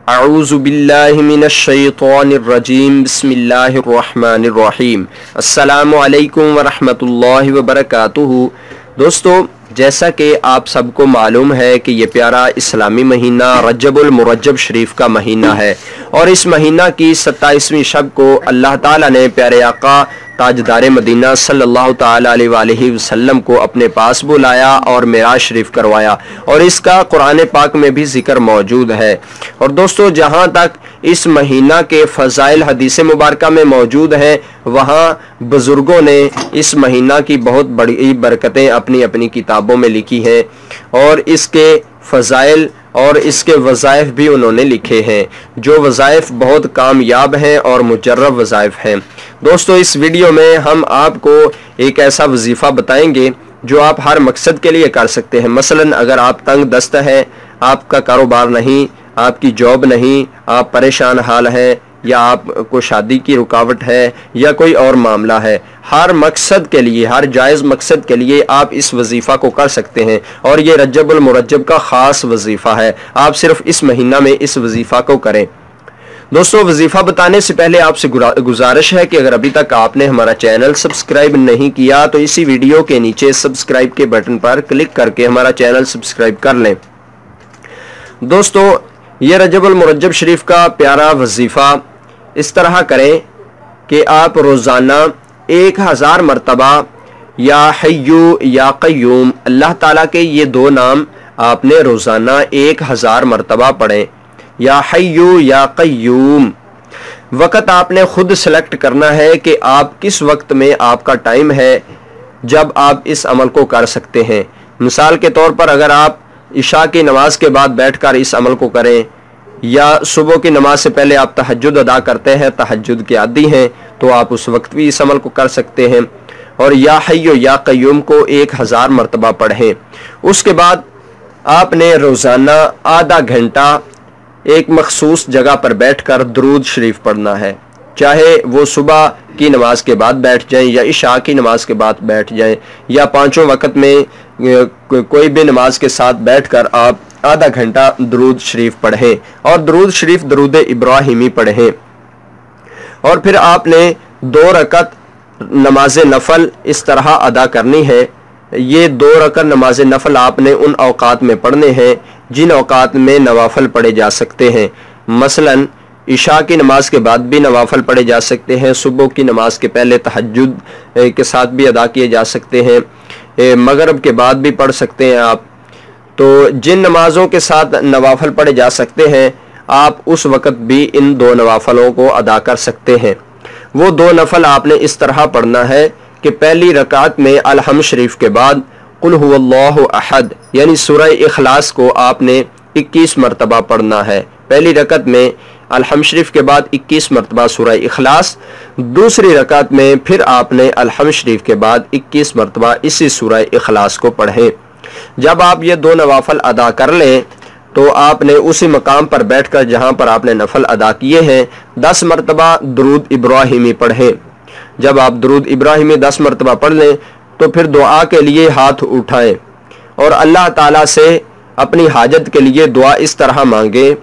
अऊज़ु बिल्लाहि मिनश शैतानिर रजीम बिस्मिल्लाहिर रहमानिर रहीम। अस्सलामु अलैकुम व रहमतुल्लाहि व बरकातुहू। दोस्तों, जैसा कि आप सबको मालूम है कि ये प्यारा इस्लामी महीना रजबुल मुरज्जब शरीफ का महीना है और इस महीना की 27वीं शब को अल्लाह ताला ने प्यारे आका ताजदार मदीना सल्लल्लाहु ताला अलैहि वसल्लम को अपने पास बुलाया और मेराज शरीफ करवाया और इसका कुरान पाक में भी जिक्र मौजूद है। और दोस्तों, जहाँ तक इस महीना के फ़ज़ाइल हदीस मुबारका में मौजूद हैं, वहाँ बुज़ुर्गों ने इस महीना की बहुत बड़ी बरकतें अपनी अपनी किताबों में लिखी हैं और इसके फ़ज़ाइल और इसके वज़ाइफ भी उन्होंने लिखे हैं, जो वज़ाइफ बहुत कामयाब हैं और मुजर्रब वज़ाइफ हैं। दोस्तों, इस वीडियो में हम आपको एक ऐसा वजीफ़ा बताएंगे जो आप हर मकसद के लिए कर सकते हैं। मसलन अगर आप तंग दस्त हैं, आपका कारोबार नहीं, आपकी जॉब नहीं, आप परेशान हाल हैं, या आपको शादी की रुकावट है या कोई और मामला है, हर मकसद के लिए, हर जायज़ मकसद के लिए आप इस वजीफ़ा को कर सकते हैं और ये रजबुल मुरज्जब का ख़ास वजीफ़ा है। आप सिर्फ इस महीना में इस वजीफ़ा को करें। दोस्तों, वजीफ़ा बताने से पहले आपसे गुजारिश है कि अगर अभी तक आपने हमारा चैनल सब्सक्राइब नहीं किया तो इसी वीडियो के नीचे सब्सक्राइब के बटन पर क्लिक करके हमारा चैनल सब्सक्राइब कर लें। दोस्तों, ये रजबुल मुरज्जब शरीफ का प्यारा वजीफ़ा इस तरह करें कि आप रोज़ाना 1000 मरतबा या हय्यू या क़य्यूम, अल्लाह ताला के ये दो नाम आपने रोज़ाना 1000 मरतबा पढ़ें। या हय्यू या क़य्यूम। वक़्त आपने ख़ुद सेलेक्ट करना है कि आप किस वक्त में आपका टाइम है जब आप इस अमल को कर सकते हैं। मिसाल के तौर पर अगर आप इशा की नमाज के बाद बैठकर इस अमल को करें या सुबह की नमाज से पहले आप तहज्जुद अदा करते हैं, तहज्जुद के आदी हैं, तो आप उस वक्त भी इस अमल को कर सकते हैं। और या हय्यू या क़य्यूम को 1000 मरतबा पढ़ें। उसके बाद आपने रोज़ाना आधा घंटा एक मखसूस जगह पर बैठकर दरूद शरीफ पढ़ना है, चाहे वो सुबह की नमाज के बाद बैठ जाएं या इशा की नमाज के बाद बैठ जाएं या पाँचों वक़्त में कोई भी नमाज के साथ बैठकर आप आधा घंटा दरूद शरीफ पढ़ें और दरूद शरीफ दरूद इब्राहिमी पढ़ें। और फिर आपने 2 रकत नमाज नफल इस तरह अदा करनी है। ये 2 रकत नमाज नफल आपने उन औकात में पढ़ने हैं जिन औकात में नवाफल पढ़े जा सकते हैं। मसलन इशा की नमाज के बाद भी नवाफल पढ़े जा सकते हैं, सुबह की नमाज के पहले तहज्जुद के साथ भी अदा किए जा सकते हैं, मगरिब के बाद भी पढ़ सकते हैं आप। तो जिन नमाज़ों के साथ नवाफल पढ़े जा सकते हैं, आप उस वक़्त भी इन 2 नवाफलों को अदा कर सकते हैं। वो 2 नफल आपने इस तरह पढ़ना है कि पहली रकात में अलहम्द शरीफ के बाद कुल हुवल्लाहु अहद यानी सूरह इखलास को आपने 21 मरतबा पढ़ना है। पहली रकत में अलहम्द शरीफ के बाद 21 मरतबा सूरह इखलास, दूसरी रकात में फिर आपने अलहम्द शरीफ के बाद 21 मरतबा इसी सूरह इखलास को पढ़ें। जब आप ये 2 नवाफल अदा कर लें तो आपने उसी मकाम पर बैठकर जहाँ पर आपने नफल अदा किए हैं 10 मरतबा दरूद इब्राहिमी पढ़ें। जब आप दरूद इब्राहिमी 10 मरतबा पढ़ लें तो फिर दुआ के लिए हाथ उठाएं और अल्लाह ताला से अपनी हाजत के लिए दुआ इस तरह मांगें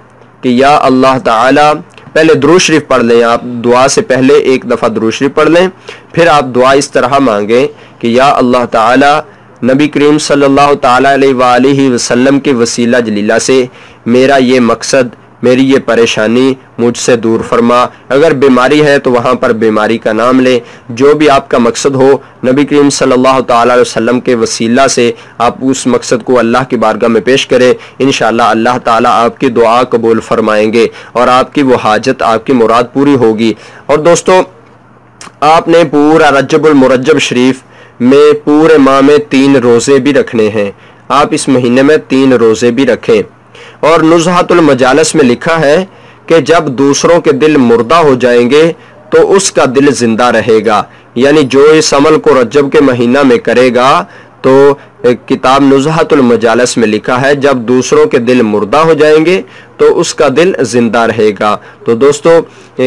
कि या अल्लाह ताला, पहले दुरूद शरीफ पढ़ लें। आप दुआ से पहले एक दफ़ा दुरूद शरीफ पढ़ लें, फिर आप दुआ इस तरह मांगें कि या अल्लाह ताला, नबी करीम सल्लल्लाहु ताला अलैहि वसल्लम के वसीला जलीला से मेरा ये मकसद, मेरी ये परेशानी मुझसे दूर फरमा। अगर बीमारी है तो वहाँ पर बीमारी का नाम लें। जो भी आपका मकसद हो, नबी करीम सल्लल्लाहु ताला अलैहि वसल्लम के वसीला से आप उस मकसद को अल्लाह की बारगाह में पेश करें। इंशाअल्लाह अल्लाह ताला आपकी दुआ कबूल फरमाएंगे और आपकी वो हाजत, आपकी मुराद पूरी होगी। और दोस्तों, आपने पूरा रजबुल मुरज्जब शरीफ में पूरे माह में 3 रोज़े भी रखने हैं। आप इस महीने में 3 रोज़े भी रखें। और नुज़हातुल मजालिस में लिखा है कि जब दूसरों के दिल मुर्दा हो जाएंगे तो उसका दिल जिंदा रहेगा। यानी जो इस अमल को रजब के महीना में करेगा तो किताब नुज़हतुल मजालिस में लिखा है, जब दूसरों के दिल मुर्दा हो जाएंगे तो उसका दिल जिंदा रहेगा। तो दोस्तों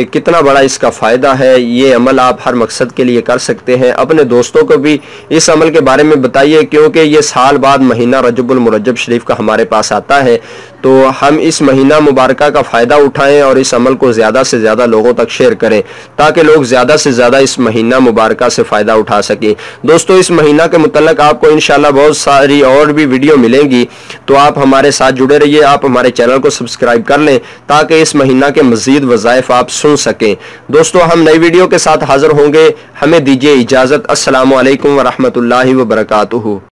कितना बड़ा इसका फ़ायदा है। ये अमल आप हर मकसद के लिए कर सकते हैं। अपने दोस्तों को भी इस अमल के बारे में बताइए, क्योंकि ये साल बाद महीना रजबुल मुरज्जब शरीफ का हमारे पास आता है, तो हम इस महीना मुबारक का फ़ायदा उठाएं और इस अमल को ज़्यादा से ज़्यादा लोगों तक शेयर करें, ताकि लोग ज़्यादा से ज़्यादा इस महीना मुबारक से फ़ायदा उठा सकें। दोस्तों इस महीना के मुतल्लिक़ आपको इंशाल्लाह बहुत सारी और भी वीडियो मिलेंगी, तो आप हमारे साथ जुड़े रहिए। आप हमारे चैनल को सब्सक्राइब कर लें ताकि इस महीना के मज़ीद वज़ाइफ आप सुन सकें। दोस्तों हम नई वीडियो के साथ हाज़िर होंगे। हमें दीजिए इजाज़त। अस्सलामु अलैकुम व रहमतुल्लाहि व बरकातुहू।